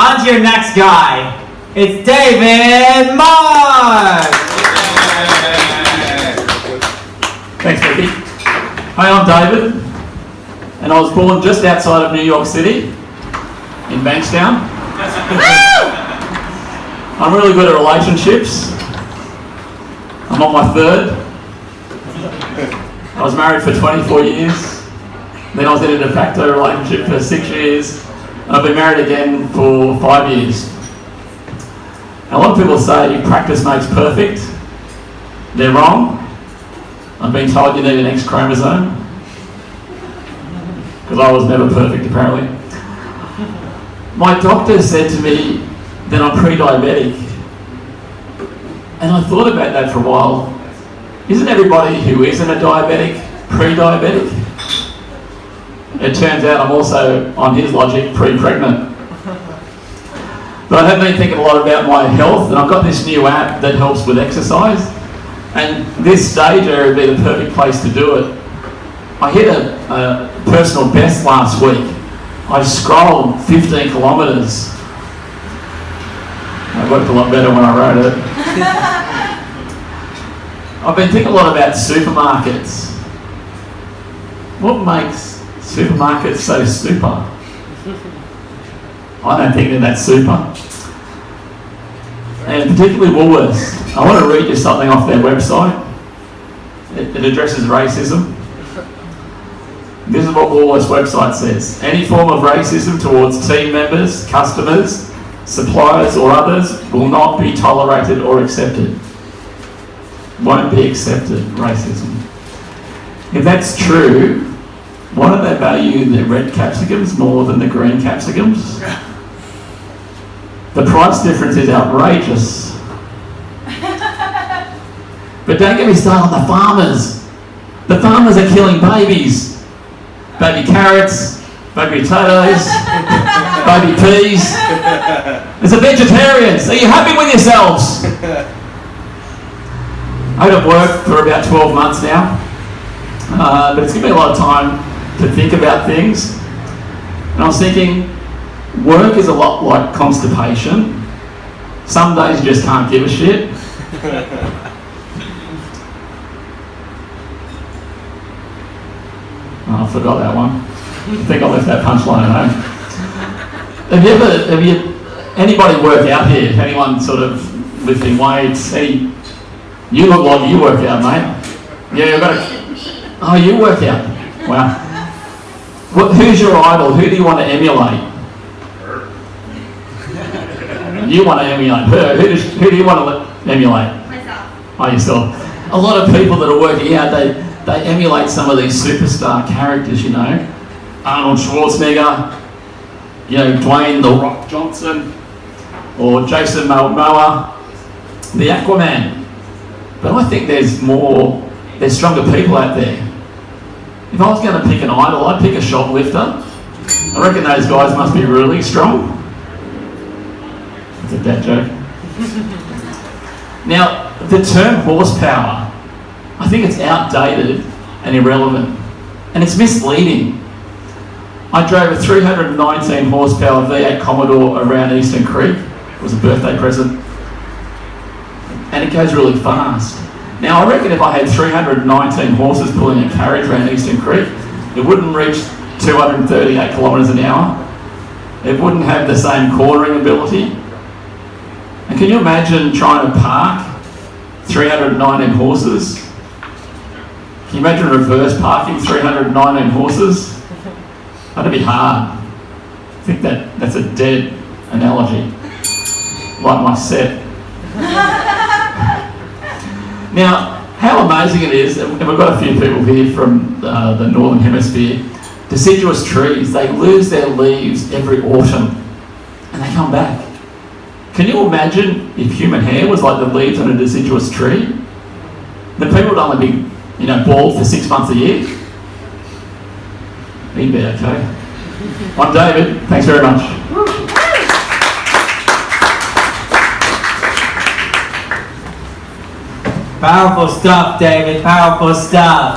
On to your next guy. It's David Mark. Thanks, Ricky. Hi, I'm David, and I was born just outside of New York City, in Bankstown. I'm really good at relationships. I'm on my third. I was married for 24 years. Then I was in a de facto relationship for 6 years. And I've been married again for 5 years. And a lot of people say practice makes perfect. They're wrong. I've been told you need an X chromosome. Because I was never perfect, apparently. My doctor said to me that I'm pre-diabetic. And I thought about that for a while. Isn't everybody who isn't a diabetic pre-diabetic? It turns out I'm also, on his logic, pre-pregnant. But I have been thinking a lot about my health, and I've got this new app that helps with exercise. And this stage area would be the perfect place to do it. I hit a personal best last week. I scrolled 15 kilometres. It worked a lot better when I wrote it. I've been thinking a lot about supermarkets. What makes supermarkets so super? I don't think that that's super. And particularly Woolworths. I want to read you something off their website. It addresses racism. This is what Woolworths' website says. Any form of racism towards team members, customers, suppliers or others will not be tolerated or accepted. Won't be accepted, racism. If that's true, why don't they value the red capsicums more than the green capsicums? The price difference is outrageous. But don't get me started on the farmers. The farmers are killing babies. Baby carrots, baby potatoes, baby peas. There's a vegetarians. Are you happy with yourselves? I've been at work for about 12 months now. But it's given me a lot of time to think about things. And I was thinking, work is a lot like constipation. Some days you just can't give a shit. Oh, I forgot that one. I think I left that punchline at home. Have you anybody work out here? Anyone sort of lifting weights? You look like you work out, mate. Yeah, you've got to. Oh, you work out. Wow. Who's your idol? Who do you want to emulate? Her. You want to emulate her. Who do you want to emulate? Myself. Oh, yourself. A lot of people that are working out, they emulate some of these superstar characters, you know. Arnold Schwarzenegger, you know, Dwayne "The Rock" Johnson, or Jason Momoa, the Aquaman. But I think there's stronger people out there. If I was going to pick an idol, I'd pick a shoplifter. I reckon those guys must be really strong. That's a bad joke. Now, the term horsepower, I think it's outdated and irrelevant. And it's misleading. I drove a 319 horsepower V8 Commodore around Eastern Creek. It was a birthday present. And it goes really fast. Now, I reckon if I had 319 horses pulling a carriage around Eastern Creek, it wouldn't reach 238 kilometres an hour. It wouldn't have the same cornering ability. And can you imagine trying to park 319 horses? Can you imagine reverse parking 319 horses? That'd be hard. I think that's a dead analogy. Like my set. Now, how amazing it is, and we've got a few people here from the Northern Hemisphere, deciduous trees, they lose their leaves every autumn and they come back. Can you imagine if human hair was like the leaves on a deciduous tree? The people would only be, bald for 6 months a year. He'd be okay. I'm David, thanks very much. Powerful stuff, David. Powerful stuff.